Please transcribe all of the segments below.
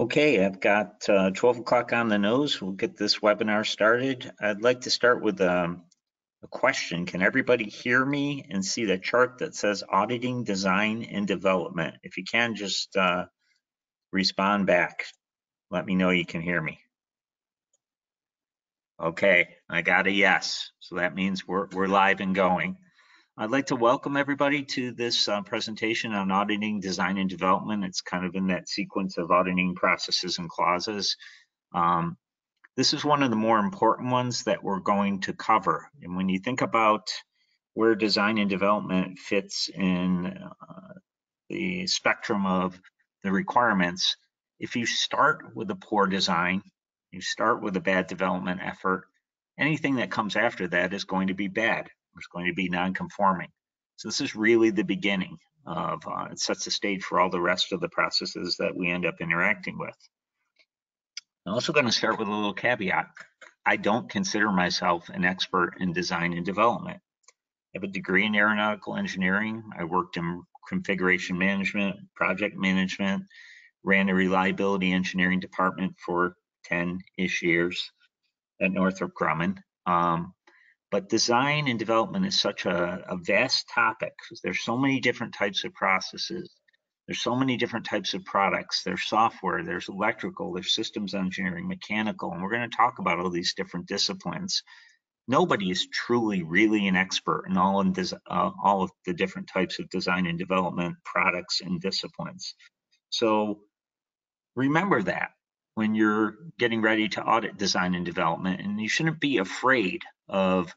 Okay, I've got 12 o'clock on the nose. We'll get this webinar started. I'd like to start with a question. Can everybody hear me and see the chart that says Auditing, Design, and Development? If you can, just respond back. Let me know you can hear me. Okay, I got a yes. So that means we're live and going. I'd like to welcome everybody to this presentation on auditing, design, and development. It's kind of in that sequence of auditing processes and clauses. This is one of the more important ones that we're going to cover. And when you think about where design and development fits in the spectrum of the requirements, if you start with a poor design, you start with a bad development effort, anything that comes after that is going to be bad. It's going to be non-conforming. So this is really the beginning of, it sets the stage for all the rest of the processes that we end up interacting with. I'm also going to start with a little caveat. I don't consider myself an expert in design and development. I have a degree in aeronautical engineering. I worked in configuration management, project management, ran a reliability engineering department for 10-ish years at Northrop Grumman. But design and development is such a vast topic because there's so many different types of processes. There's so many different types of products. There's software, there's electrical, there's systems engineering, mechanical, and we're going to talk about all these different disciplines. Nobody is truly really an expert in all of the different types of design and development products and disciplines. So remember that when you're getting ready to audit design and development, and you shouldn't be afraid of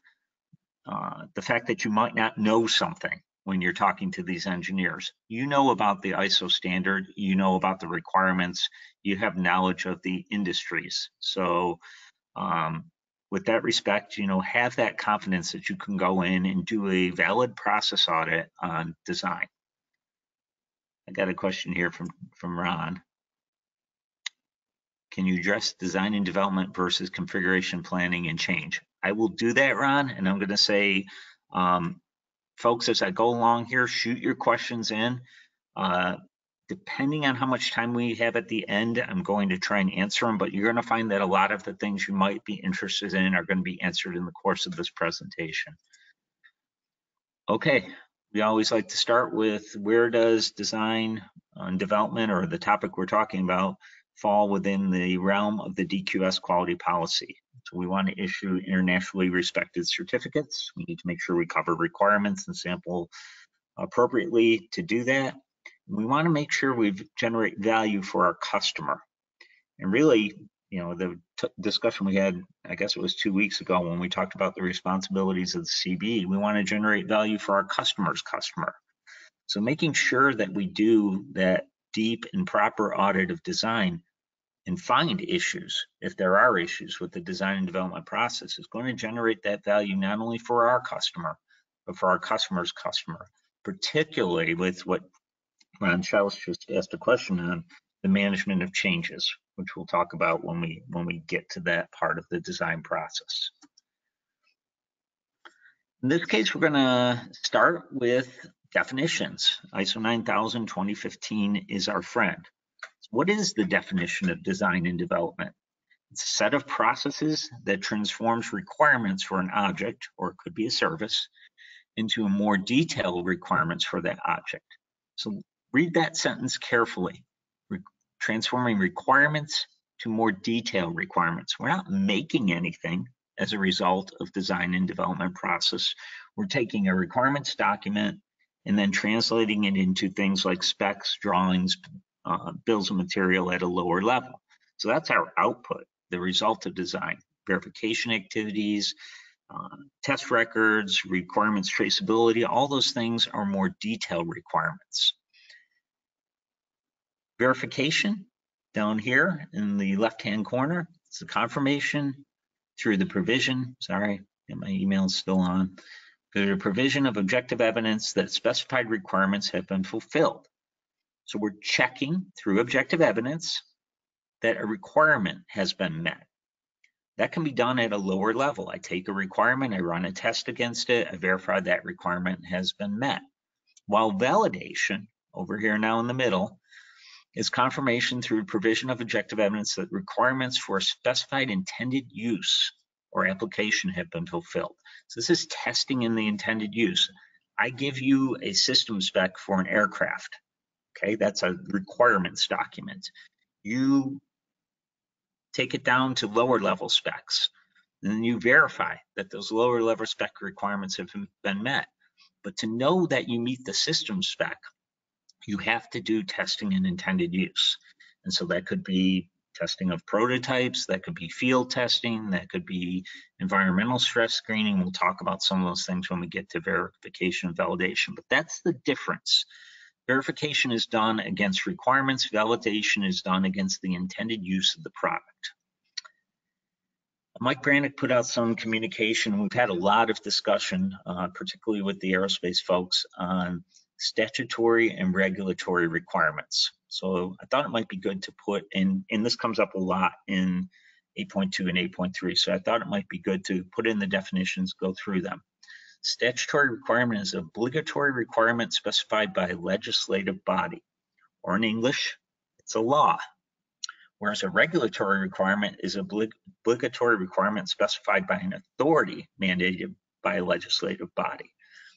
the fact that you might not know something when you're talking to these engineers. You know about the ISO standard, you know about the requirements, you have knowledge of the industries. So with that respect, have that confidence that you can go in and do a valid process audit on design. I got a question here from Ron. Can you address design and development versus configuration planning and change? I will do that, Ron, and I'm going to say, folks, as I go along here, shoot your questions in. Depending on how much time we have at the end, I'm going to try and answer them, but you're going to find that a lot of the things you might be interested in are going to be answered in the course of this presentation. Okay, we always like to start with where does design and development, or the topic we're talking about, fall within the realm of the DQS quality policy. So we want to issue internationally respected certificates. We need to make sure we cover requirements and sample appropriately to do that. We want to make sure we generate value for our customer. And really, the discussion we had, I guess it was 2 weeks ago when we talked about the responsibilities of the CB, we want to generate value for our customer's customer. So making sure that we do that deep and proper audit of design and find issues, if there are issues with the design and development process, is going to generate that value not only for our customer, but for our customer's customer, particularly with what Ron Schaus just asked a question on, the management of changes, which we'll talk about when we get to that part of the design process. In this case, we're going to start with definitions. ISO 9000 2015 is our friend. What is the definition of design and development? It's a set of processes that transforms requirements for an object, or it could be a service, into a more detailed requirements for that object. So read that sentence carefully. Transforming requirements to more detailed requirements. We're not making anything as a result of design and development process. We're taking a requirements document and then translating it into things like specs, drawings, bills of material at a lower level. So that's our output, the result of design. Verification activities, test records, requirements traceability, all those things are more detailed requirements. Verification down here in the left-hand corner, it's the confirmation through the provision. Sorry, my email is still on. Through the provision of objective evidence that specified requirements have been fulfilled. So we're checking through objective evidence that a requirement has been met. That can be done at a lower level. I take a requirement, I run a test against it, I verify that requirement has been met. While validation, over here now in the middle, is confirmation through provision of objective evidence that requirements for a specified intended use or application have been fulfilled. So this is testing in the intended use. I give you a system spec for an aircraft. Okay, that's a requirements document. You take it down to lower level specs, and then you verify that those lower level spec requirements have been met. But to know that you meet the system spec, you have to do testing in intended use. And so that could be testing of prototypes, that could be field testing, that could be environmental stress screening. We'll talk about some of those things when we get to verification and validation, but that's the difference. Verification is done against requirements, validation is done against the intended use of the product. Mike Brannick put out some communication. We've had a lot of discussion, particularly with the aerospace folks, on statutory and regulatory requirements. So I thought it might be good to put in, and this comes up a lot in 8.2 and 8.3, so I thought it might be good to put in the definitions, go through them. Statutory requirement is an obligatory requirement specified by a legislative body, or in English, it's a law. Whereas a regulatory requirement is an obligatory requirement specified by an authority mandated by a legislative body.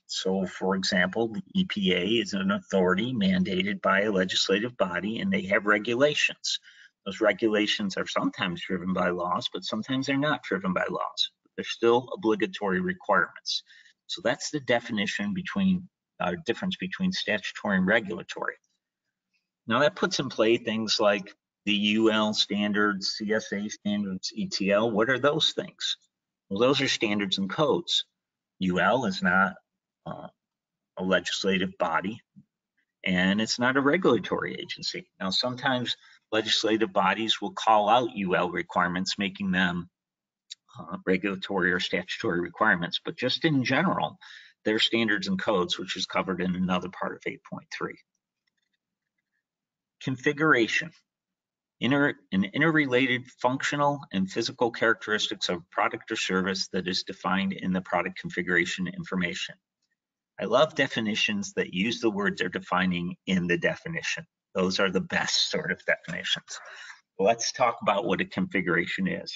So, for example, the EPA is an authority mandated by a legislative body, and they have regulations. Those regulations are sometimes driven by laws, but sometimes they're not driven by laws. They're still obligatory requirements. So that's the definition between difference between statutory and regulatory. Now that puts in play things like the UL standards, CSA standards, ETL. What are those things? Well, those are standards and codes. UL is not a legislative body, and it's not a regulatory agency. Now, sometimes legislative bodies will call out UL requirements, making them regulatory or statutory requirements, but just in general, they're standards and codes, which is covered in another part of 8.3. Configuration. Interrelated functional and physical characteristics of a product or service that is defined in the product configuration information. I love definitions that use the words they're defining in the definition. Those are the best sort of definitions. Let's talk about what a configuration is.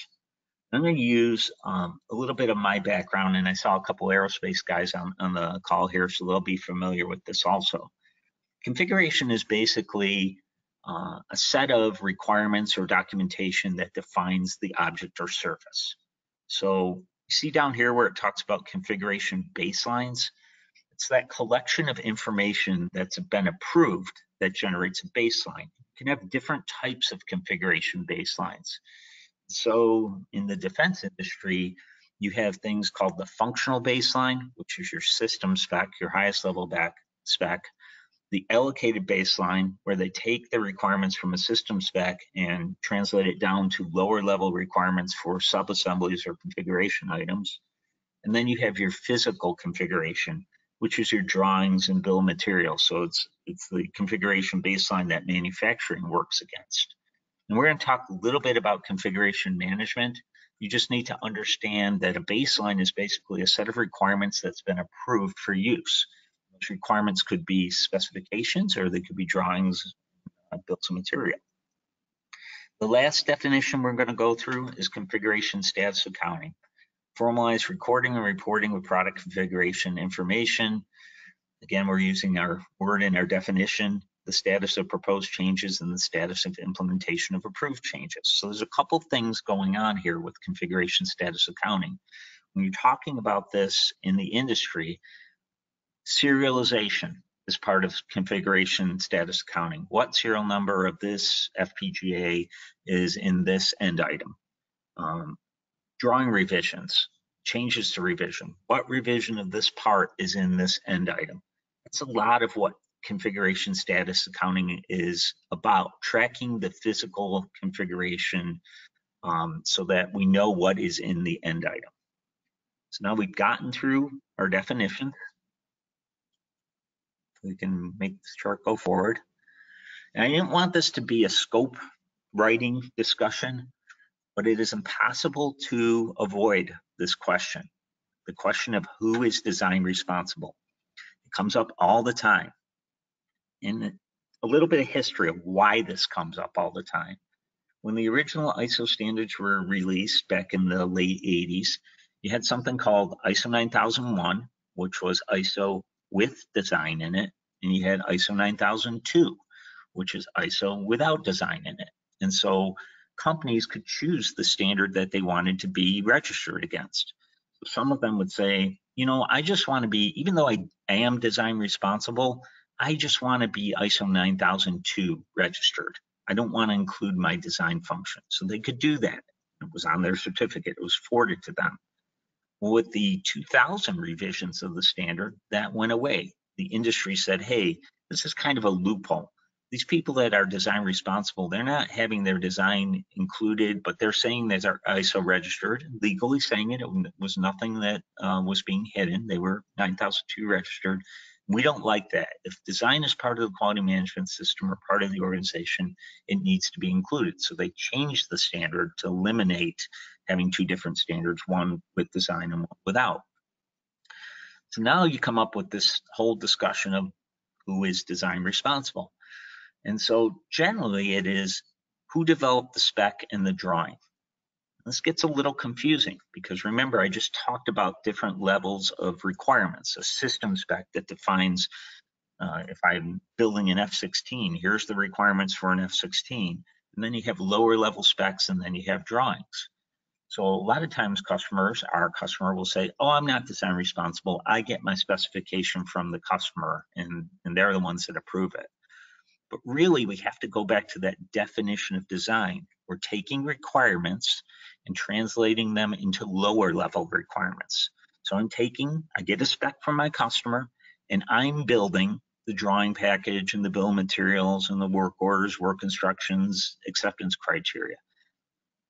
I'm going to use a little bit of my background, and I saw a couple aerospace guys on the call here, so they'll be familiar with this also. Configuration is basically a set of requirements or documentation that defines the object or service. So you see down here where it talks about configuration baselines, it's that collection of information that's been approved that generates a baseline. You can have different types of configuration baselines. So in the defense industry, you have things called the functional baseline, which is your system spec, your highest level spec, the allocated baseline, where they take the requirements from a system spec and translate it down to lower level requirements for sub-assemblies or configuration items. And then you have your physical configuration, which is your drawings and bill of materials. So it's the configuration baseline that manufacturing works against. And we're going to talk a little bit about configuration management. You just need to understand that a baseline is basically a set of requirements that's been approved for use. Those requirements could be specifications, or they could be drawings, bills of material. The last definition we're going to go through is configuration status accounting. Formalized recording and reporting of product configuration information. Again, we're using our word in our definition, the status of proposed changes and the status of implementation of approved changes. So there's a couple things going on here with configuration status accounting. When you're talking about this in the industry, serialization is part of configuration status accounting. What serial number of this FPGA is in this end item? Drawing revisions, changes to revision. What revision of this part is in this end item? That's a lot of what configuration status accounting is about, tracking the physical configuration so that we know what is in the end item. So now we've gotten through our definition. We can make this chart go forward. And I didn't want this to be a scope writing discussion, but it is impossible to avoid this question, the question of who is design responsible. It comes up all the time. And a little bit of history of why this comes up all the time. When the original ISO standards were released back in the late 80s, you had something called ISO 9001, which was ISO with design in it, and you had ISO 9002, which is ISO without design in it. And so companies could choose the standard that they wanted to be registered against. So some of them would say, you know, I just want to be, even though I am design responsible, I just want to be ISO 9002 registered. I don't want to include my design function. So they could do that. It was on their certificate. It was forwarded to them. With the 2000 revisions of the standard, that went away. The industry said, hey, this is kind of a loophole. These people that are design responsible, they're not having their design included, but they're saying that they're ISO registered, legally saying it. It was nothing that was being hidden. They were 9002 registered. We don't like that. If design is part of the quality management system or part of the organization, it needs to be included. So they changed the standard to eliminate having two different standards, one with design and one without. So now you come up with this whole discussion of who is design responsible. And so generally it is who developed the spec and the drawing. This gets a little confusing because remember, I just talked about different levels of requirements. A system spec that defines if I'm building an F-16, here's the requirements for an F-16. And then you have lower level specs and then you have drawings. So a lot of times our customer will say, oh, I'm not design responsible. I get my specification from the customer and they're the ones that approve it. But really, we have to go back to that definition of design. We're taking requirements and translating them into lower level requirements. So I get a spec from my customer, and I'm building the drawing package and the bill of materials and the work orders, work instructions, acceptance criteria.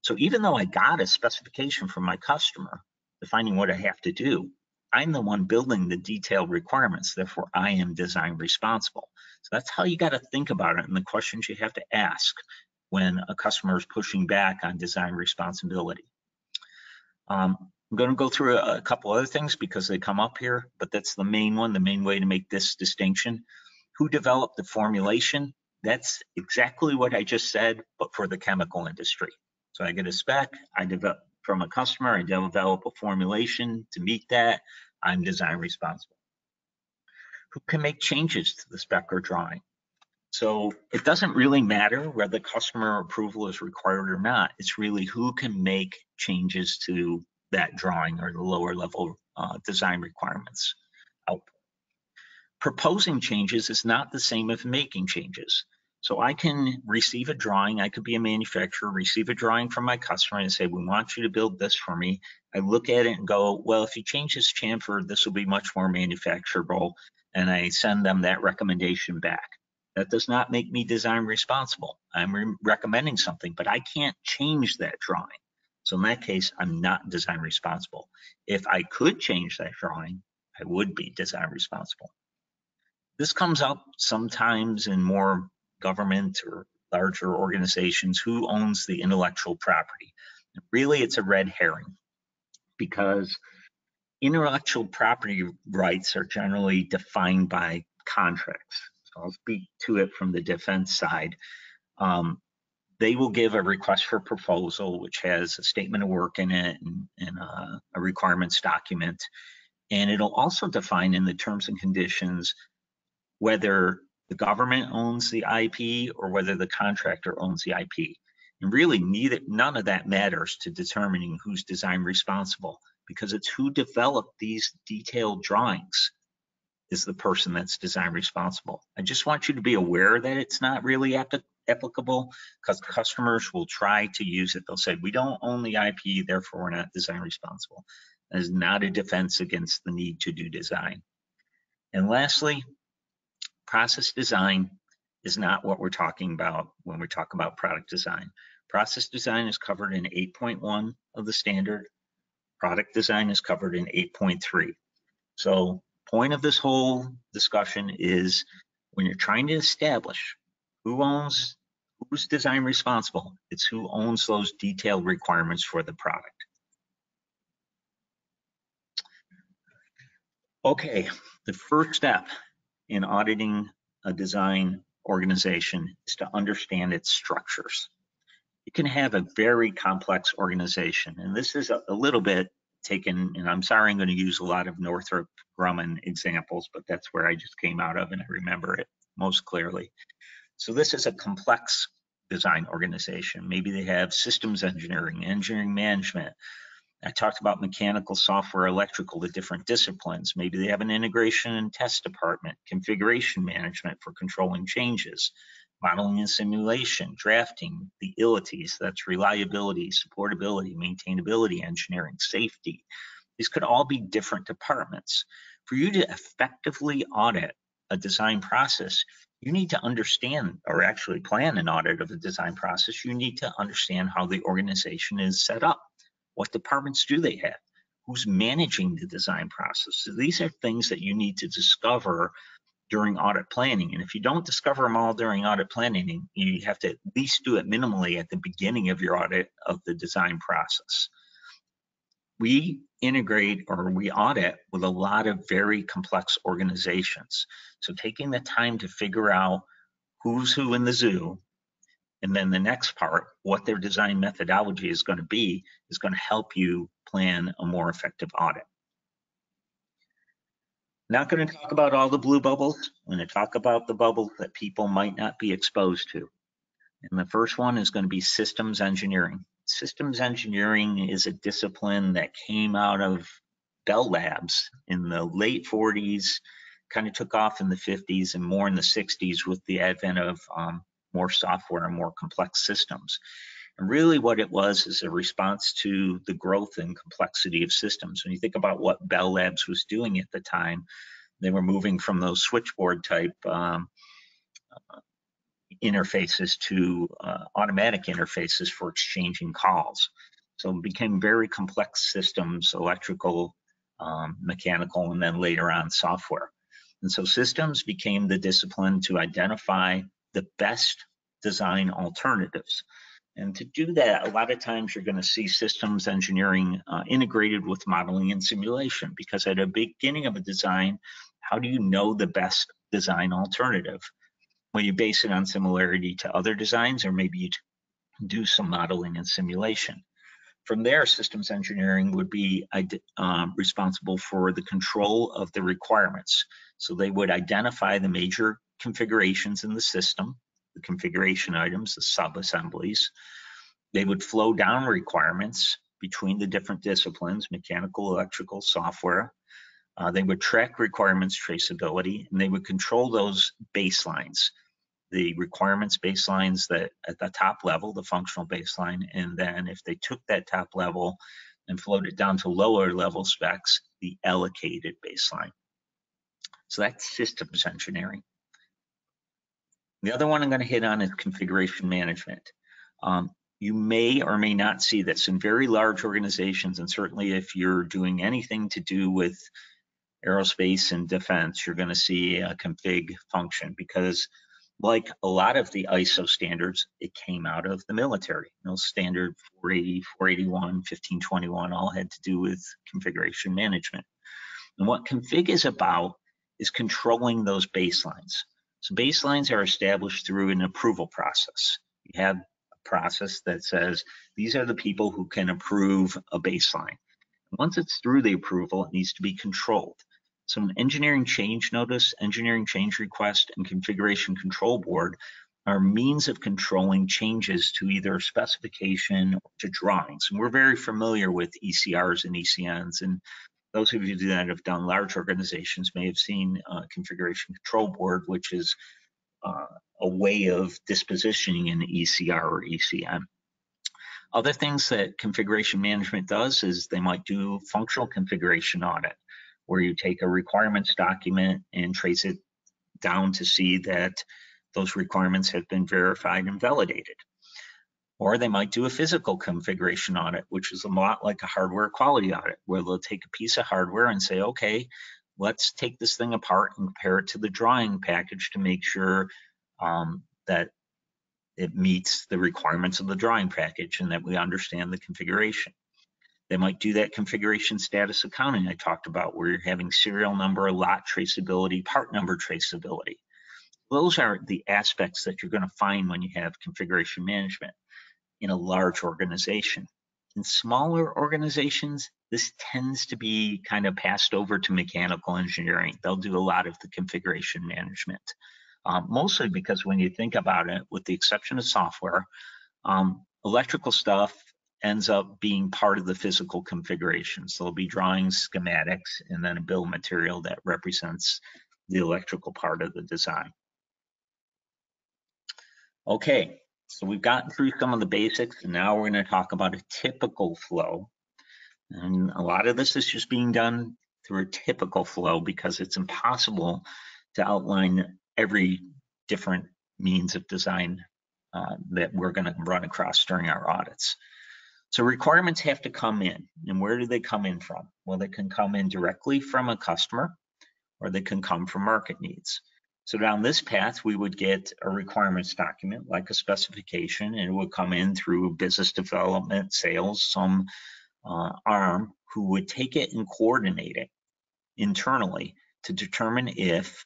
So even though I got a specification from my customer defining what I have to do, I'm the one building the detailed requirements, therefore I am design responsible. So that's how you got to think about it and the questions you have to ask when a customer is pushing back on design responsibility. I'm going to go through a couple other things because they come up here, but that's the main one, the main way to make this distinction. Who developed the formulation? That's exactly what I just said, but for the chemical industry. So I get a spec, I develop from a customer, I develop a formulation to meet that, I'm design responsible. Who can make changes to the spec or drawing? So it doesn't really matter whether customer approval is required or not. It's really who can make changes to that drawing or the lower level design requirements output. Proposing changes is not the same as making changes. So I can receive a drawing, I could be a manufacturer, receive a drawing from my customer and say, we want you to build this for me. I look at it and go, well, if you change this chamfer, this will be much more manufacturable. And I send them that recommendation back. That does not make me design responsible. I'm recommending something, but I can't change that drawing. So in that case, I'm not design responsible. If I could change that drawing, I would be design responsible. This comes up sometimes in more government or larger organizations. Who owns the intellectual property? Really, it's a red herring because intellectual property rights are generally defined by contracts. So I'll speak to it from the defense side. They will give a request for proposal, which has a statement of work in it and a requirements document. And it'll also define in the terms and conditions whether the government owns the IP or whether the contractor owns the IP. And really, none of that matters to determining who's design responsible because it's who developed these detailed drawings is the person that's design responsible. I just want you to be aware that it's not really applicable because customers will try to use it. They'll say, we don't own the IP, therefore we're not design responsible. That is not a defense against the need to do design. And lastly, process design is not what we're talking about when we talk about product design. Process design is covered in 8.1 of the standard. Product design is covered in 8.3. So point of this whole discussion is when you're trying to establish who's design responsible, it's who owns those detailed requirements for the product. Okay, the first step in auditing a design organization is to understand its structures. You can have a very complex organization, and this is a little bit taken, and I'm sorry I'm going to use a lot of Northrop Grumman examples, but that's where I just came out of and I remember it most clearly. So this is a complex design organization. Maybe they have systems engineering, engineering management. I talked about mechanical, software, electrical, the different disciplines. Maybe they have an integration and test department, configuration management for controlling changes, modeling and simulation, drafting, the ILITs, that's reliability, supportability, maintainability, engineering, safety. These could all be different departments. For you to effectively audit a design process, you need to understand, or actually plan an audit of a design process, you need to understand how the organization is set up. What departments do they have? Who's managing the design process? So these are things that you need to discover during audit planning. And if you don't discover them all during audit planning, you have to at least do it minimally at the beginning of your audit of the design process. We integrate or we audit with a lot of very complex organizations. So taking the time to figure out who's who in the zoo, and then the next part, what their design methodology is going to be, is going to help you plan a more effective audit. Not going to talk about all the blue bubbles. I'm going to talk about the bubbles that people might not be exposed to. And the first one is going to be systems engineering. Systems engineering is a discipline that came out of Bell Labs in the late 40s, kind of took off in the 50s and more in the 60s with the advent of more software and more complex systems. And really what it was is a response to the growth and complexity of systems. When you think about what Bell Labs was doing at the time, they were moving from those switchboard type interfaces to automatic interfaces for exchanging calls. So it became very complex systems, electrical, mechanical, and then later on software. And so systems became the discipline to identify the best design alternatives. And to do that, a lot of times you're going to see systems engineering integrated with modeling and simulation, because at the beginning of a design, how do you know the best design alternative? Well, you base it on similarity to other designs, or maybe you do some modeling and simulation. From there, systems engineering would be responsible for the control of the requirements. So they would identify the major configurations in the system, the configuration items, the sub-assemblies. They would flow down requirements between the different disciplines, mechanical, electrical, software. They would track requirements traceability, and they would control those baselines, the requirements baselines that at the top level, the functional baseline, and then if they took that top level and flowed it down to lower level specs, the allocated baseline. So that's systems engineering. The other one I'm going to hit on is configuration management. You may or may not see this in very large organizations, and certainly if you're doing anything to do with aerospace and defense, you're going to see a config function, because like a lot of the ISO standards, it came out of the military. Standard 480, 481, 1521 all had to do with configuration management. And what config is about is controlling those baselines. So baselines are established through an approval process. You have a process that says these are the people who can approve a baseline. Once it's through the approval, it needs to be controlled. So an engineering change notice, engineering change request, and configuration control board are means of controlling changes to either specification or to drawings. And we're very familiar with ECRs and ECNs, and those of you that have done large organizations may have seen configuration control board, which is a way of dispositioning an ECR or ECN. Other things that configuration management does is they might do functional configuration audit, where you take a requirements document and trace it down to see that those requirements have been verified and validated. Or they might do a physical configuration audit, which is a lot like a hardware quality audit, where they'll take a piece of hardware and say, okay, let's take this thing apart and compare it to the drawing package to make sure that it meets the requirements of the drawing package and that we understand the configuration. They might do that configuration status accounting I talked about, where you're having serial number, lot traceability, part number traceability. Those are the aspects that you're going to find when you have configuration management in a large organization. In smaller organizations, this tends to be kind of passed over to mechanical engineering. They'll do a lot of the configuration management, mostly because when you think about it, with the exception of software, electrical stuff ends up being part of the physical configuration. So there'll be drawings, schematics, and then a bill of material that represents the electrical part of the design. Okay, so we've gotten through some of the basics, and now we're going to talk about a typical flow. And a lot of this is just being done through a typical flow because it's impossible to outline every different means of design that we're going to run across during our audits. So requirements have to come in, and where do they come in from? Well, they can come in directly from a customer, or they can come from market needs. So down this path, we would get a requirements document like a specification, and it would come in through business development, sales, some arm who would take it and coordinate it internally to determine if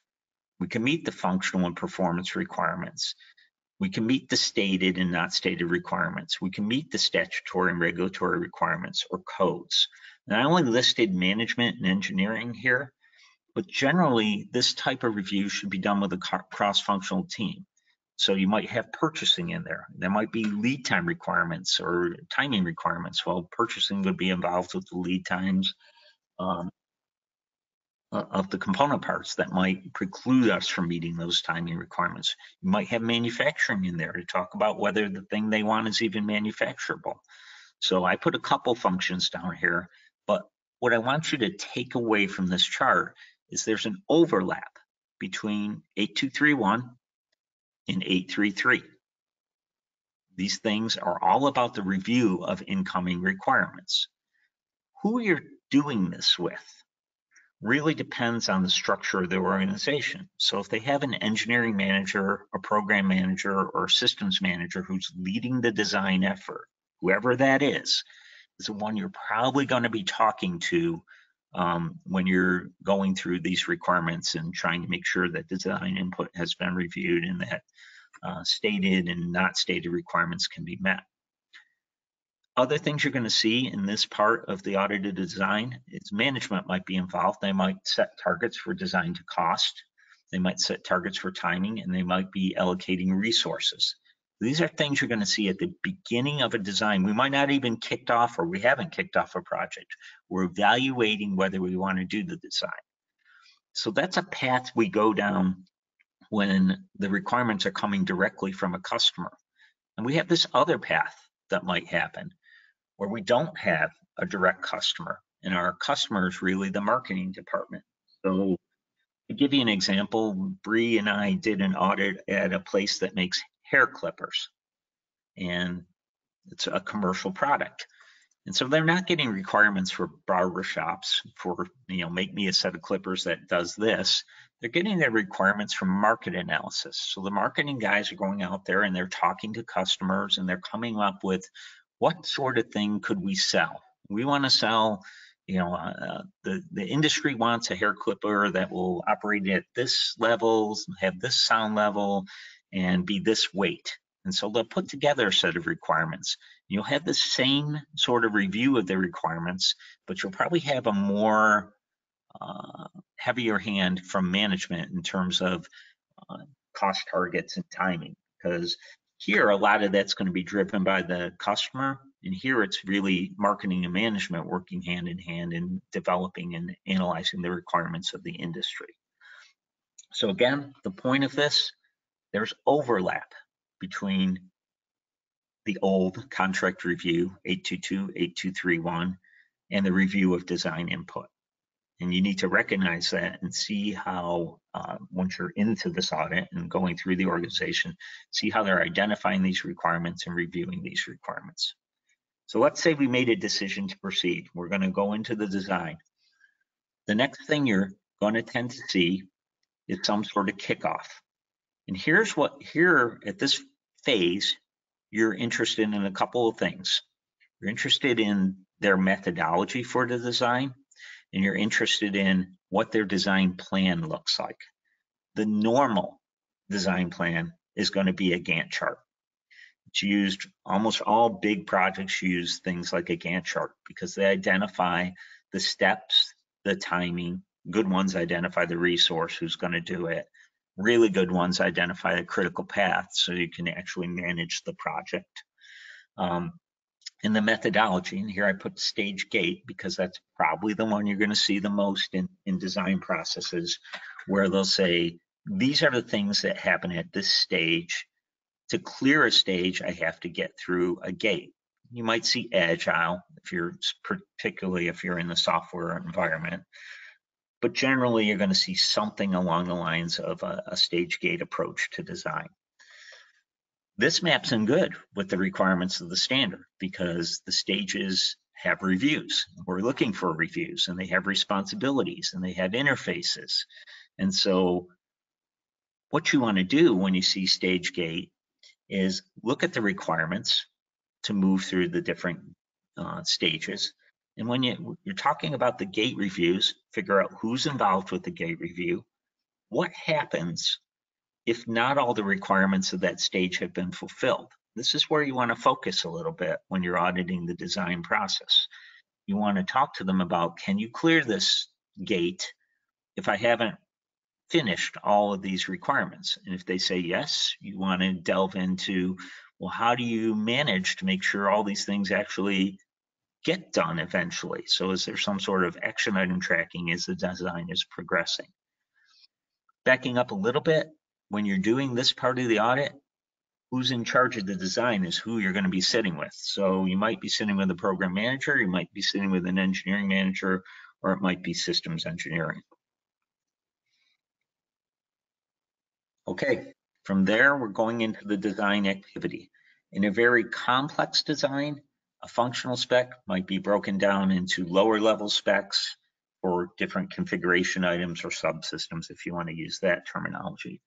we can meet the functional and performance requirements. We can meet the stated and not stated requirements. We can meet the statutory and regulatory requirements or codes. And I only listed management and engineering here, but generally, this type of review should be done with a cross-functional team. So you might have purchasing in there. There might be lead time requirements or timing requirements. Well, purchasing would be involved with the lead times of the component parts that might preclude us from meeting those timing requirements. You might have manufacturing in there to talk about whether the thing they want is even manufacturable. So I put a couple functions down here, but what I want you to take away from this chart is there's an overlap between 8231 and 833. These things are all about the review of incoming requirements. Who you're doing this with really depends on the structure of the organization. So if they have an engineering manager, a program manager, or a systems manager who's leading the design effort, whoever that is the one you're probably going to be talking to when you're going through these requirements and trying to make sure that design input has been reviewed and that stated and not stated requirements can be met. Other things you're going to see in this part of the audited design is management might be involved. They might set targets for design to cost. They might set targets for timing, and they might be allocating resources. These are things you're going to see at the beginning of a design. We might not even kicked off, or we haven't kicked off a project. We're evaluating whether we want to do the design. So that's a path we go down when the requirements are coming directly from a customer. And we have this other path that might happen where we don't have a direct customer, and our customer is really the marketing department. So to give you an example, Bree and I did an audit at a place that makes hair clippers, and it's a commercial product. And so they're not getting requirements for barber shops for, make me a set of clippers that does this. They're getting their requirements from market analysis. So the marketing guys are going out there and they're talking to customers and they're coming up with what sort of thing could we sell? We want to sell, the industry wants a hair clipper that will operate at this level, have this sound level, and be this weight. And so they'll put together a set of requirements. You'll have the same sort of review of the requirements, but you'll probably have a more heavier hand from management in terms of cost targets and timing, because here a lot of that's going to be driven by the customer, and here it's really marketing and management working hand in hand in developing and analyzing the requirements of the industry. So again, the point of this, there's overlap between the old contract review 822, 8231 and the review of design input. And you need to recognize that and see how, once you're into this audit and going through the organization, see how they're identifying these requirements and reviewing these requirements. So let's say we made a decision to proceed. We're going to go into the design. The next thing you're going to tend to see is some sort of kickoff. And here at this phase, you're interested in a couple of things. You're interested in their methodology for the design, and you're interested in what their design plan looks like. The normal design plan is going to be a Gantt chart. It's used, almost all big projects use things like a Gantt chart because they identify the steps, the timing. Good ones identify the resource, who's going to do it. Really good ones identify the critical path so you can actually manage the project. In the methodology, and here I put stage gate because that's probably the one you're going to see the most in design processes, where they'll say, these are the things that happen at this stage. To clear a stage, I have to get through a gate. You might see agile, particularly if you're in the software environment, but generally you're going to see something along the lines of a stage gate approach to design. This maps in good with the requirements of the standard because the stages have reviews. We're looking for reviews, and they have responsibilities, and they have interfaces. And so what you want to do when you see stage gate is look at the requirements to move through the different stages. And when you're talking about the gate reviews, figure out who's involved with the gate review, what happens if not all the requirements of that stage have been fulfilled. This is where you want to focus a little bit when you're auditing the design process. You want to talk to them about, can you clear this gate if I haven't finished all of these requirements? And if they say yes, you want to delve into, well, how do you manage to make sure all these things actually get done eventually? So is there some sort of action item tracking as the design is progressing? Backing up a little bit, when you're doing this part of the audit, who's in charge of the design is who you're going to be sitting with. So you might be sitting with a program manager, you might be sitting with an engineering manager, or it might be systems engineering. Okay, from there, we're going into the design activity. In a very complex design, a functional spec might be broken down into lower level specs for different configuration items or subsystems, if you want to use that terminology.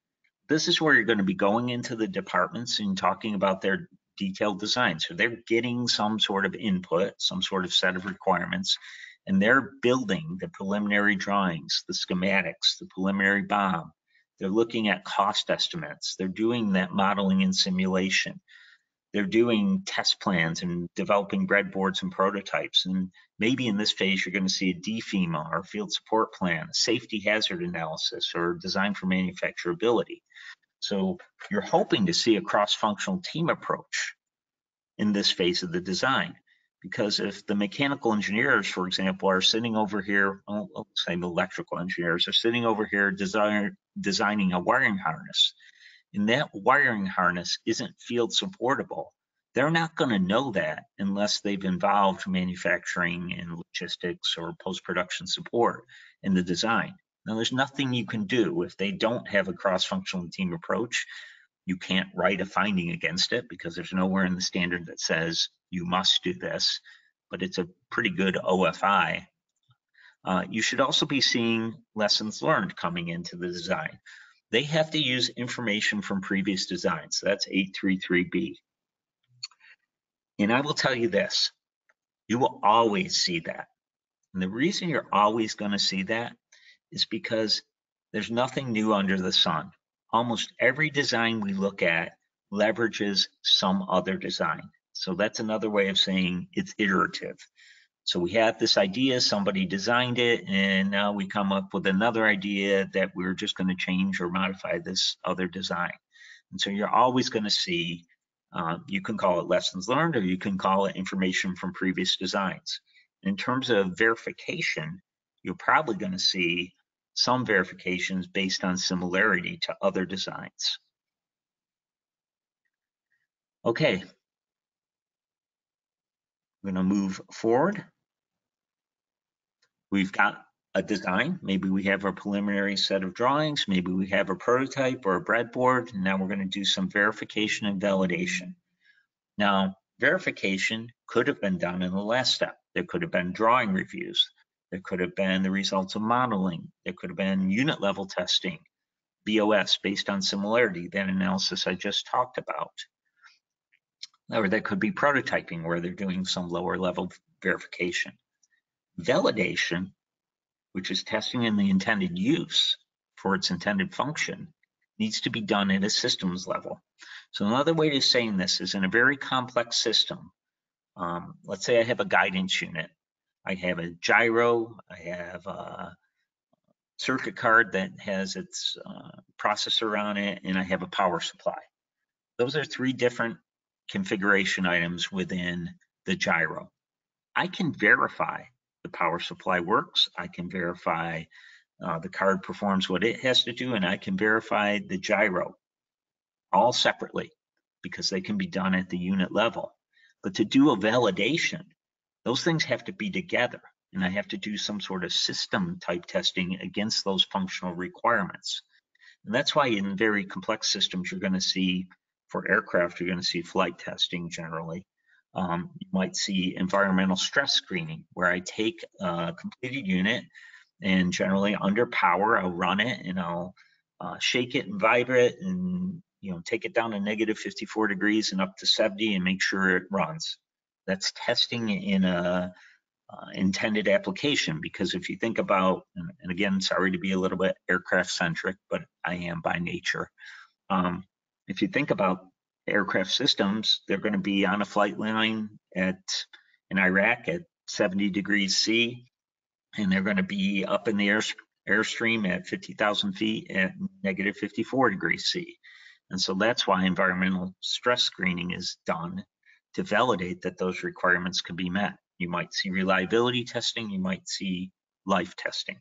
This is where you're going to be going into the departments and talking about their detailed design. So they're getting some sort of input, some sort of set of requirements, and they're building the preliminary drawings, the schematics, the preliminary BOM. They're looking at cost estimates. They're doing that modeling and simulation. They're doing test plans and developing breadboards and prototypes. And maybe in this phase, you're going to see a DFEMA or field support plan, a safety hazard analysis, or design for manufacturability. So you're hoping to see a cross-functional team approach in this phase of the design. Because if the mechanical engineers, for example, are sitting over here, let's say the electrical engineers are sitting over here designing a wiring harness, and that wiring harness isn't field supportable, they're not going to know that unless they've involved manufacturing and logistics or post-production support in the design. Now, there's nothing you can do if they don't have a cross-functional team approach. You can't write a finding against it because there's nowhere in the standard that says you must do this, but it's a pretty good OFI. You should also be seeing lessons learned coming into the design. They have to use information from previous designs. So that's 833B. And I will tell you this, you will always see that. And the reason you're always going to see that is because there's nothing new under the sun. Almost every design we look at leverages some other design. So that's another way of saying it's iterative. So we have this idea, somebody designed it, and now we come up with another idea that we're just going to change or modify this other design. And so you're always going to see, you can call it lessons learned, or you can call it information from previous designs. In terms of verification, you're probably going to see some verifications based on similarity to other designs. Okay, I'm going to move forward. We've got a design. Maybe we have a preliminary set of drawings. Maybe we have a prototype or a breadboard. And now we're going to do some verification and validation. Now, verification could have been done in the last step. There could have been drawing reviews. There could have been the results of modeling. There could have been unit level testing, BOS based on similarity, that analysis I just talked about. Or there could be prototyping where they're doing some lower level verification. Validation, which is testing in the intended use for its intended function, needs to be done at a systems level. So another way of saying this is in a very complex system, let's say I have a guidance unit. I have a gyro, I have a circuit card that has its processor on it, and I have a power supply. Those are three different configuration items within the gyro. I can verify the power supply works. I can verify the card performs what it has to do, and I can verify the gyro all separately because they can be done at the unit level. But to do a validation, those things have to be together, and I have to do some sort of system type testing against those functional requirements. And that's why in very complex systems, you're going to see, for aircraft, you're going to see flight testing generally. You might see environmental stress screening, where I take a completed unit and generally under power, I'll run it and I'll shake it and vibrate and take it down to negative 54 degrees and up to 70 and make sure it runs. That's testing in a intended application, because if you think about, and again, sorry to be a little bit aircraft centric, but I am by nature. If you think about aircraft systems, they're going to be on a flight line in Iraq at 70 degrees C, and they're going to be up in the airstream at 50,000 feet at negative 54 degrees C. And so that's why environmental stress screening is done to validate that those requirements can be met. You might see reliability testing, you might see life testing.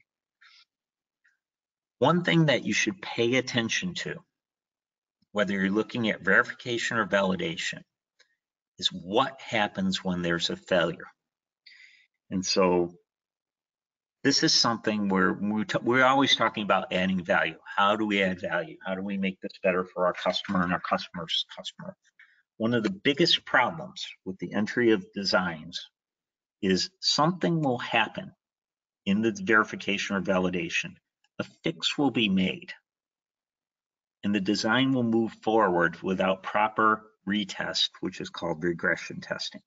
One thing that you should pay attention to, whether you're looking at verification or validation, is what happens when there's a failure. And so this is something where we're always talking about adding value. How do we add value? How do we make this better for our customer and our customer's customer? One of the biggest problems with the entry of designs is something will happen in the verification or validation. A fix will be made, and the design will move forward without proper retest, which is called regression testing.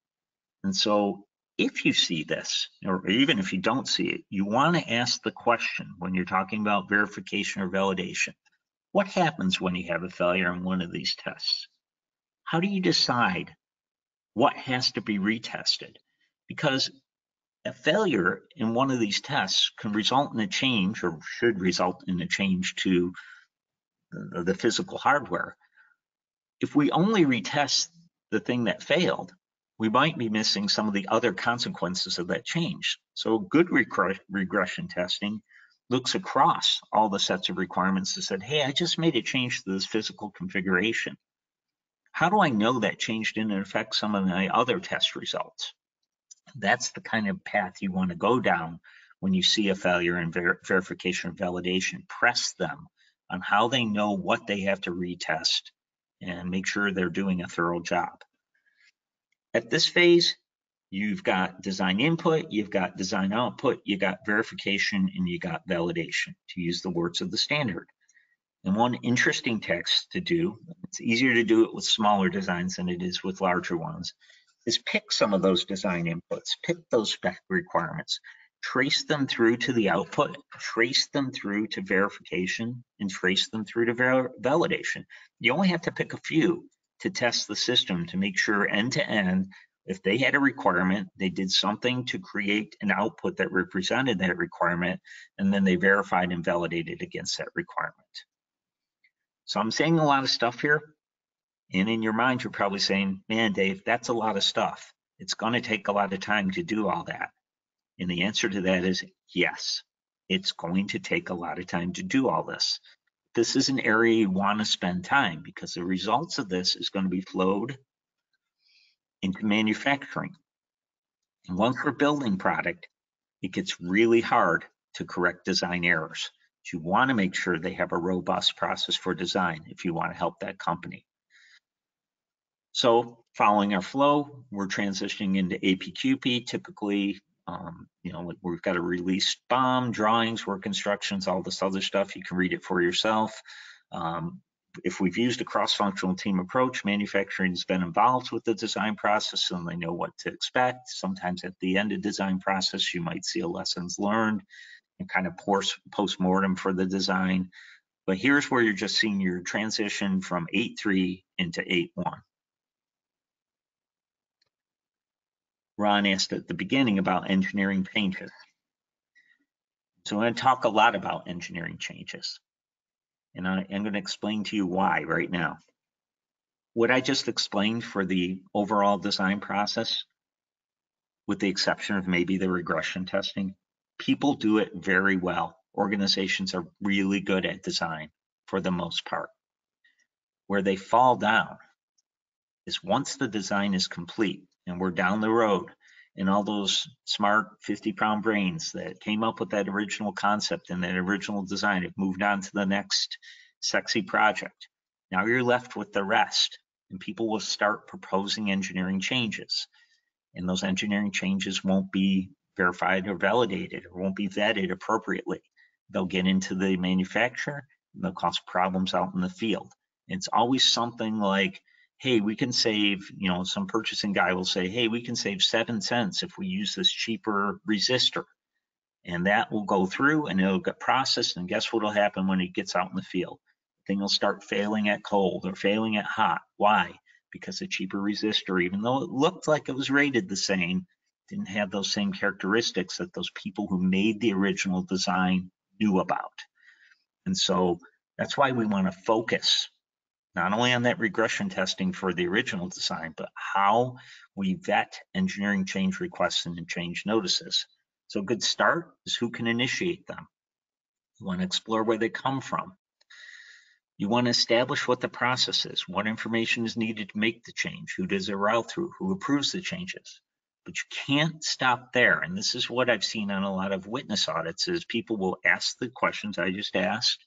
And so if you see this, or even if you don't see it, you want to ask the question when you're talking about verification or validation: what happens when you have a failure in one of these tests? How do you decide what has to be retested? Because a failure in one of these tests can result in a change, or should result in a change to the physical hardware. If we only retest the thing that failed, we might be missing some of the other consequences of that change. So good regression testing looks across all the sets of requirements and said, hey, I just made a change to this physical configuration. How do I know that change didn't affect some of my other test results? That's the kind of path you want to go down when you see a failure in verification or validation. Press them on how they know what they have to retest and make sure they're doing a thorough job. At this phase, you've got design input, you've got design output, you got verification, and you got validation, to use the words of the standard. And one interesting text to do, it's easier to do it with smaller designs than it is with larger ones, is pick some of those design inputs, pick those spec requirements, trace them through to the output, trace them through to verification, and trace them through to validation. You only have to pick a few to test the system to make sure end to end, if they had a requirement, they did something to create an output that represented that requirement, and then they verified and validated against that requirement. So I'm saying a lot of stuff here, and in your mind, you're probably saying, man, Dave, that's a lot of stuff. It's going to take a lot of time to do all that. And the answer to that is yes, it's going to take a lot of time to do all this. This is an area you want to spend time, because the results of this is going to be flowed into manufacturing. And once we're building product, it gets really hard to correct design errors. You want to make sure they have a robust process for design if you want to help that company. So following our flow, we're transitioning into APQP. Typically, we've got a released BOM, drawings, work instructions, all this other stuff. You can read it for yourself. If we've used a cross-functional team approach, manufacturing has been involved with the design process and they know what to expect. Sometimes at the end of design process, you might see a lessons learned and kind of post-mortem for the design. But here's where you're just seeing your transition from 8.3 into 8.1. Ron asked at the beginning about engineering changes. So I'm going to talk a lot about engineering changes. And I'm going to explain to you why right now. What I just explained for the overall design process, with the exception of maybe the regression testing, people do it very well. Organizations are really good at design for the most part. Where they fall down is once the design is complete and we're down the road, and all those smart 50-pound brains that came up with that original concept and that original design have moved on to the next sexy project. Now you're left with the rest, and people will start proposing engineering changes. And those engineering changes won't be verified or validated, or won't be vetted appropriately. They'll get into the manufacturer, and they'll cause problems out in the field. It's always something like, hey, we can save, some purchasing guy will say, hey, we can save 7 cents if we use this cheaper resistor. And that will go through and it'll get processed. And guess what will happen when it gets out in the field? The thing will start failing at cold or failing at hot. Why? Because a cheaper resistor, even though it looked like it was rated the same, didn't have those same characteristics that those people who made the original design knew about. And so that's why we want to focus not only on that regression testing for the original design, but how we vet engineering change requests and change notices. So a good start is who can initiate them. You want to explore where they come from. You want to establish what the process is, what information is needed to make the change, who does a route through, who approves the changes. But you can't stop there. And this is what I've seen on a lot of witness audits is people will ask the questions I just asked,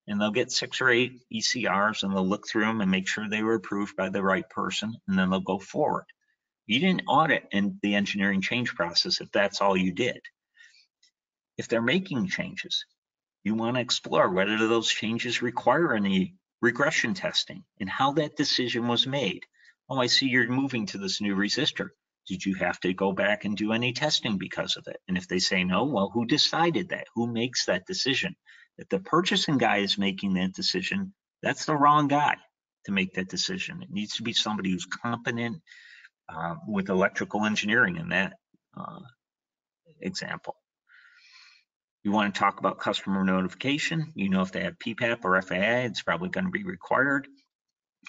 and they'll get 6 or 8 ECRs and they'll look through them and make sure they were approved by the right person, and then they'll go forward. You didn't audit in the engineering change process if that's all you did. If they're making changes, you want to explore whether those changes require any regression testing and how that decision was made. Oh, I see you're moving to this new resistor. Did you have to go back and do any testing because of it? And if they say no, well, who decided that? Who makes that decision? If the purchasing guy is making that decision, that's the wrong guy to make that decision. It needs to be somebody who's competent with electrical engineering in that example. You want to talk about customer notification. If they have PPAP or FAA, it's probably going to be required.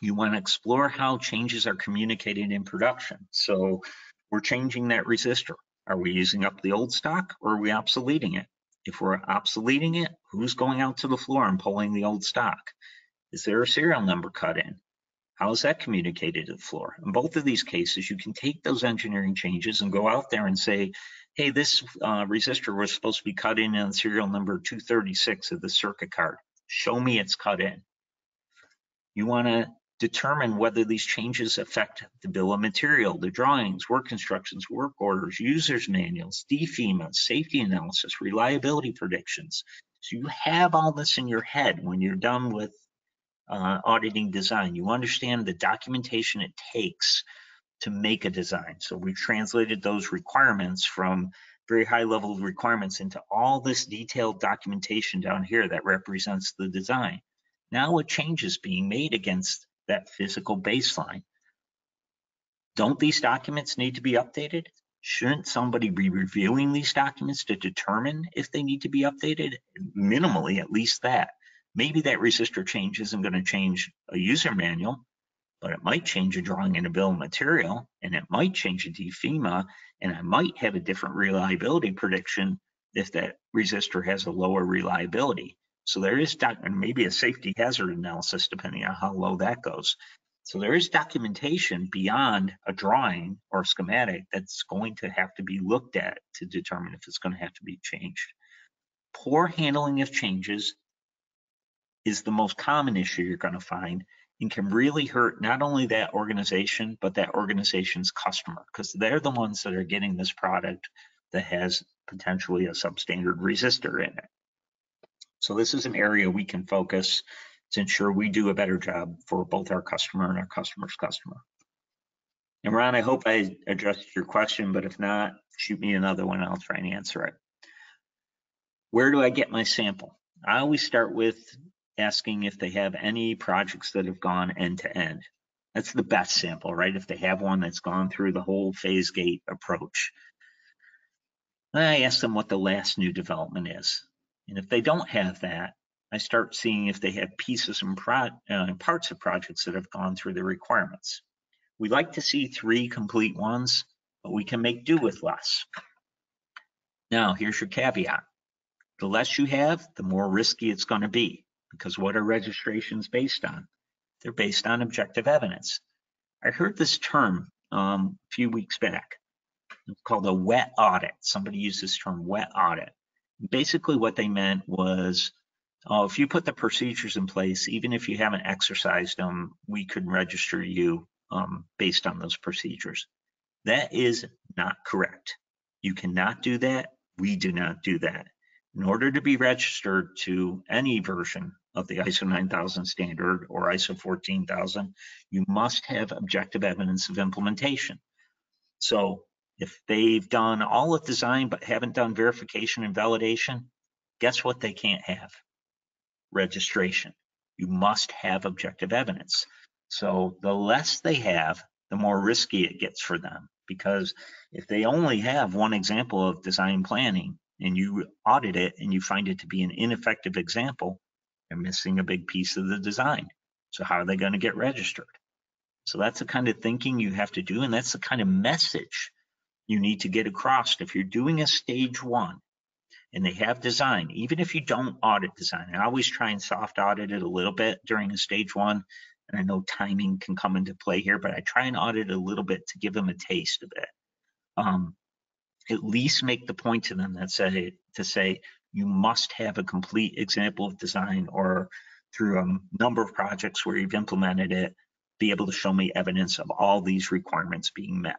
You want to explore how changes are communicated in production. So we're changing that resistor. Are we using up the old stock or are we obsoleting it? If we're obsoleting it, who's going out to the floor and pulling the old stock? Is there a serial number cut in? How is that communicated to the floor? In both of these cases, you can take those engineering changes and go out there and say, hey, this resistor was supposed to be cut in on serial number 236 of the circuit card. Show me it's cut in. You want to determine whether these changes affect the bill of material, the drawings, work instructions, work orders, users manuals, DFEMA, safety analysis, reliability predictions. So you have all this in your head when you're done with auditing design. You understand the documentation it takes to make a design. So we've translated those requirements from very high level requirements into all this detailed documentation down here that represents the design. Now a change is being made against that physical baseline. Don't these documents need to be updated? Shouldn't somebody be reviewing these documents to determine if they need to be updated? Minimally, at least that. Maybe that resistor change isn't going to change a user manual, but it might change a drawing in a bill of material, and it might change a DFEMA, and I might have a different reliability prediction if that resistor has a lower reliability. So there is maybe a safety hazard analysis depending on how low that goes. So there is documentation beyond a drawing or a schematic that's going to have to be looked at to determine if it's going to have to be changed. Poor handling of changes is the most common issue you're going to find and can really hurt not only that organization, but that organization's customer, because they're the ones that are getting this product that has potentially a substandard resistor in it. So this is an area we can focus to ensure we do a better job for both our customer and our customer's customer. And Ron, I hope I addressed your question, but if not, shoot me another one, I'll try and answer it. Where do I get my sample? I always start with asking if they have any projects that have gone end to end. That's the best sample, right? If they have one that's gone through the whole phase gate approach. Then I ask them what the last new development is. And if they don't have that, I start seeing if they have pieces and parts of projects that have gone through the requirements. We like to see 3 complete ones, but we can make do with less. Now, here's your caveat. The less you have, the more risky it's going to be, because what are registrations based on? They're based on objective evidence. I heard this term a few weeks back. It's called a wet audit. Somebody used this term, wet audit. Basically what they meant was, if you put the procedures in place, even if you haven't exercised them, we could register you based on those procedures. That is not correct. You cannot do that. We do not do that. In order to be registered to any version of the ISO 9000 standard or ISO 14000, you must have objective evidence of implementation. So if they've done all of design but haven't done verification and validation, guess what they can't have? Registration. You must have objective evidence. So the less they have, the more risky it gets for them, because if they only have one example of design planning and you audit it and you find it to be an ineffective example, they're missing a big piece of the design. So how are they going to get registered? So that's the kind of thinking you have to do, and that's the kind of message you need to get across. If you're doing a stage 1 and they have design, even if you don't audit design, I always try and soft audit it a little bit during a stage 1, and I know timing can come into play here, but I try and audit it a little bit to give them a taste of it. At least make the point to them that say you must have a complete example of design, or through a number of projects where you've implemented it, be able to show me evidence of all these requirements being met.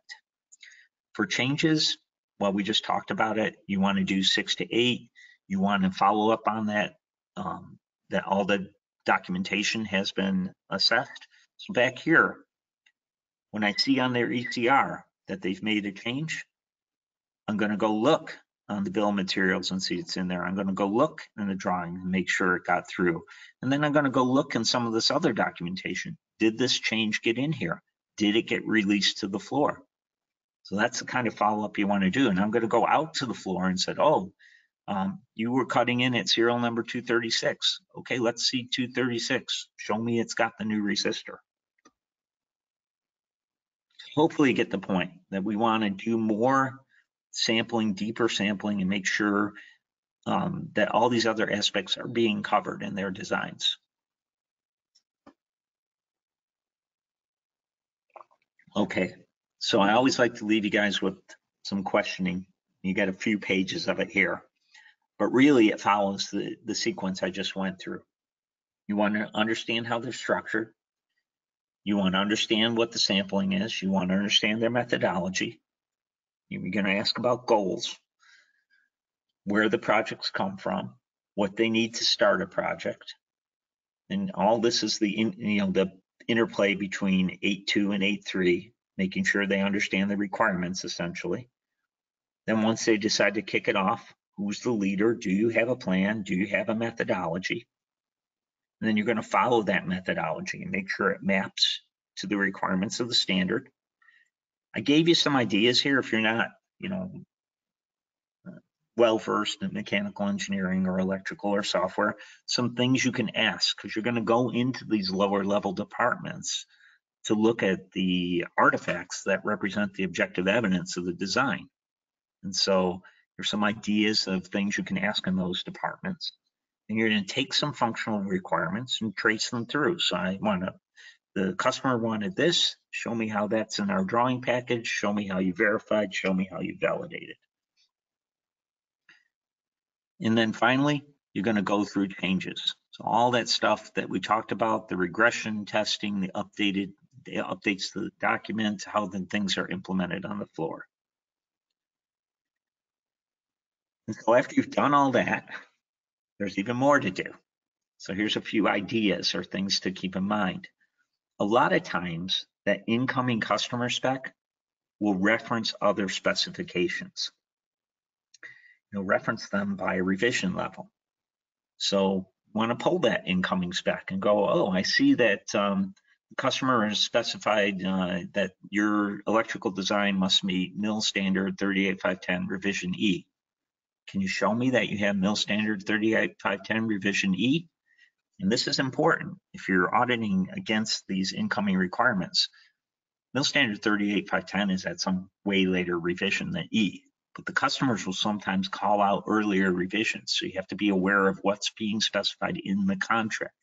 For changes, well, we just talked about it. You want to do 6 to 8. You want to follow up on that, that all the documentation has been assessed. So back here, when I see on their ECR that they've made a change, I'm going to go look on the bill of materials and see it's in there. I'm going to go look in the drawing and make sure it got through. And then I'm going to go look in some of this other documentation. Did this change get in here? Did it get released to the floor? So that's the kind of follow-up you want to do. And I'm going to go out to the floor and said, you were cutting in at serial number 236. Okay, let's see 236. Show me it's got the new resistor. Hopefully you get the point that we want to do more sampling, deeper sampling, and make sure that all these other aspects are being covered in their designs. Okay, so I always like to leave you guys with some questioning. You got a few pages of it here, but really it follows the sequence I just went through. You want to understand how they're structured. You want to understand what the sampling is. You want to understand their methodology. You're going to ask about goals, where the projects come from, what they need to start a project. And all this is the interplay between 8.2 and 8.3, making sure they understand the requirements essentially. Then once they decide to kick it off, who's the leader? Do you have a plan? Do you have a methodology? And then you're going to follow that methodology and make sure it maps to the requirements of the standard. I gave you some ideas here. If you're not, well-versed in mechanical engineering or electrical or software, some things you can ask, because you're going to go into these lower level departments to look at the artifacts that represent the objective evidence of the design. And so there's some ideas of things you can ask in those departments. And you're going to take some functional requirements and trace them through. So the customer wanted this, show me how that's in our drawing package, show me how you verified, show me how you validated. And then finally, you're going to go through changes. So all that stuff that we talked about, the regression testing, the updates to the document, how then things are implemented on the floor. And so after you've done all that, there's even more to do. So here's a few ideas or things to keep in mind. A lot of times that incoming customer spec will reference other specifications. You'll reference them by revision level. So want to pull that incoming spec and go, oh, I see that the customer has specified that your electrical design must meet MIL standard 38510 revision E. Can you show me that you have MIL standard 38510 revision E? And this is important if you're auditing against these incoming requirements. MIL standard 38510 is at some way later revision than E, but the customers will sometimes call out earlier revisions. So you have to be aware of what's being specified in the contract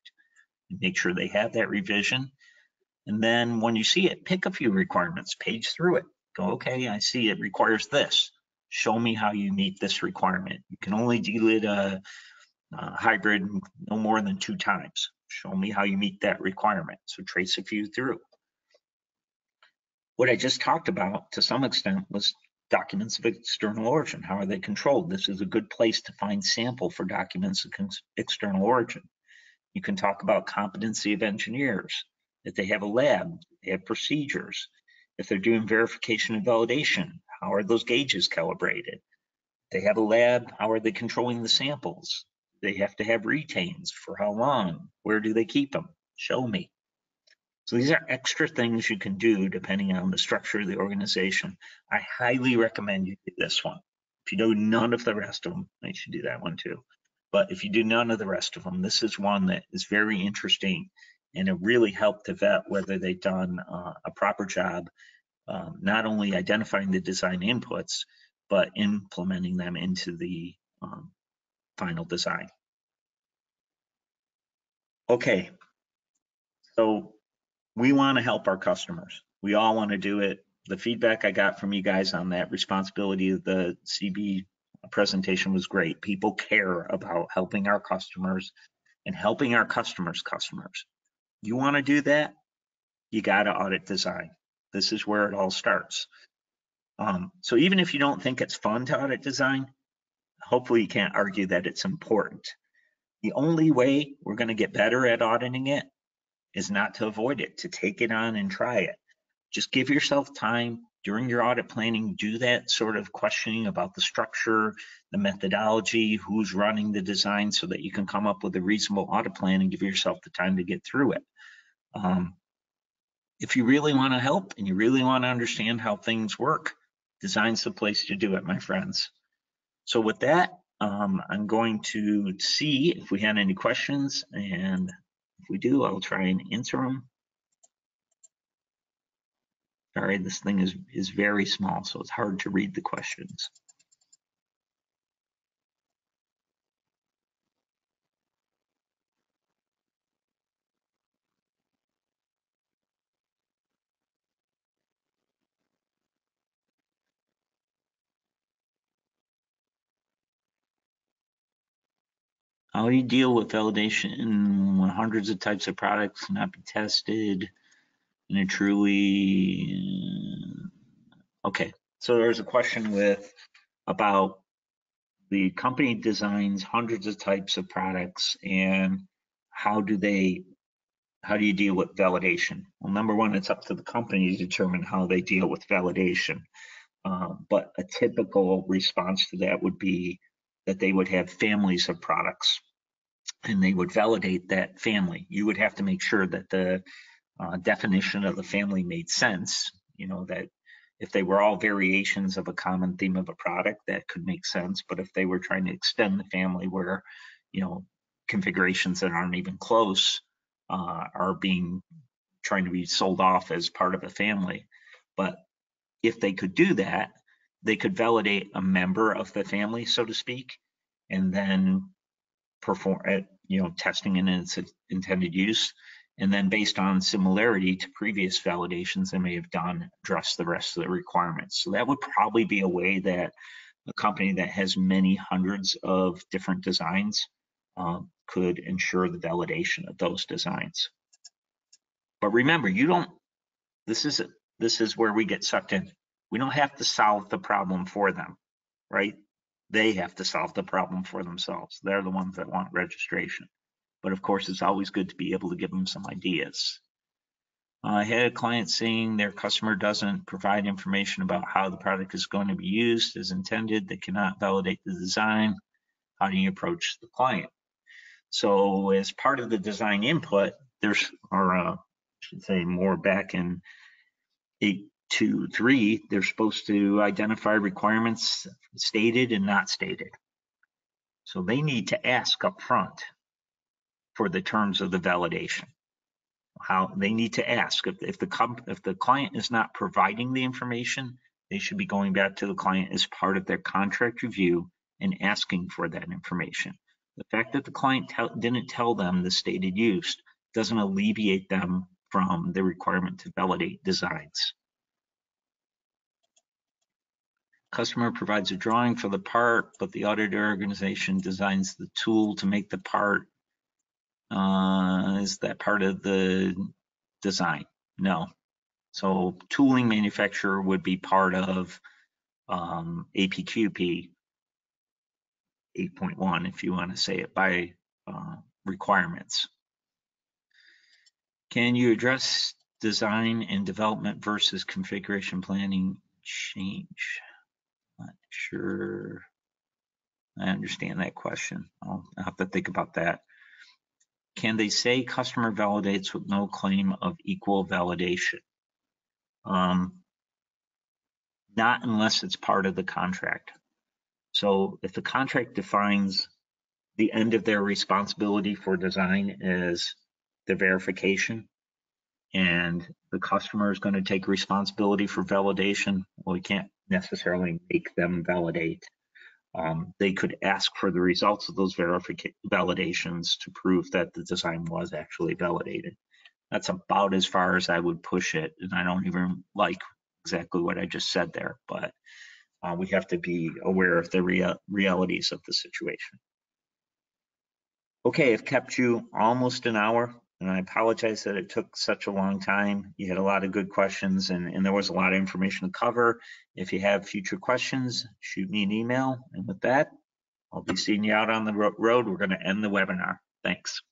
and make sure they have that revision. And then when you see it, pick a few requirements, page through it. Go, okay, I see it requires this. Show me how you meet this requirement. You can only delete a hybrid no more than 2 times. Show me how you meet that requirement. So trace a few through. What I just talked about to some extent was documents of external origin. How are they controlled? This is a good place to find sample for documents of external origin. You can talk about competency of engineers, if they have a lab, they have procedures. If they're doing verification and validation, how are those gauges calibrated? They have a lab, how are they controlling the samples? They have to have retains. For how long? Where do they keep them? Show me. So these are extra things you can do depending on the structure of the organization. I highly recommend you do this one. If you do none of the rest of them, you should do that one too. But if you do none of the rest of them, this is one that is very interesting, and it really helped to vet whether they've done a proper job, not only identifying the design inputs, but implementing them into the final design. Okay, so we want to help our customers. We all want to do it. The feedback I got from you guys on that responsibility of the CB presentation was great. People care about helping our customers and helping our customers' customers. You want to do that? You got to audit design. This is where it all starts. So even if you don't think it's fun to audit design, hopefully you can't argue that it's important. The only way we're going to get better at auditing it is not to avoid it, to take it on and try it. Just give yourself time during your audit planning, do that sort of questioning about the structure, the methodology, who's running the design, so that you can come up with a reasonable audit plan and give yourself the time to get through it. If you really want to help and you really want to understand how things work, design's the place to do it, my friends. So with that, I'm going to see if we had any questions, and if we do, I'll try and answer them. Sorry, this thing is very small, so it's hard to read the questions. How do you deal with validation when hundreds of types of products cannot be tested in a truly... Okay, so there's a question about the company designs hundreds of types of products, and how do you deal with validation? Well, number one, it's up to the company to determine how they deal with validation. But a typical response to that would be that they would have families of products and they would validate that family. You would have to make sure that the definition of the family made sense, that if they were all variations of a common theme of a product, that could make sense. But if they were trying to extend the family where, configurations that aren't even close are trying to be sold off as part of a family. But if they could do that, they could validate a member of the family, so to speak, and then perform testing in its intended use. And then based on similarity to previous validations they may have done, address the rest of the requirements. So that would probably be a way that a company that has many hundreds of different designs could ensure the validation of those designs. But remember, this is where we get sucked in. We don't have to solve the problem for them, right? They have to solve the problem for themselves. They're the ones that want registration. But of course, it's always good to be able to give them some ideas. I had a client saying their customer doesn't provide information about how the product is going to be used as intended. They cannot validate the design. How do you approach the client? So as part of the design input, I should say more back in 823, they're supposed to identify requirements stated and not stated. So they need to ask up front for the terms of the validation. How they need to ask if the client is not providing the information, they should be going back to the client as part of their contract review and asking for that information. The fact that the client didn't tell them the stated use doesn't alleviate them from the requirement to validate designs. Customer provides a drawing for the part, but the auditor organization designs the tool to make the part. Is that part of the design? No. So tooling manufacturer would be part of APQP 8.1, if you want to say it by requirements. Can you address design and development versus configuration planning change? Not sure I understand that question. I'll have to think about that. Can they say customer validates with no claim of equal validation? Not unless it's part of the contract. So if the contract defines the end of their responsibility for design as the verification, and the customer is going to take responsibility for validation, well, we can't necessarily make them validate. They could ask for the results of those validations to prove that the design was actually validated. That's about as far as I would push it, and I don't even like exactly what I just said there, but we have to be aware of the realities of the situation. Okay, I've kept you almost an hour, and I apologize that it took such a long time. You had a lot of good questions, and there was a lot of information to cover. If you have future questions, shoot me an email. And with that, I'll be seeing you out on the road. We're going to end the webinar. Thanks.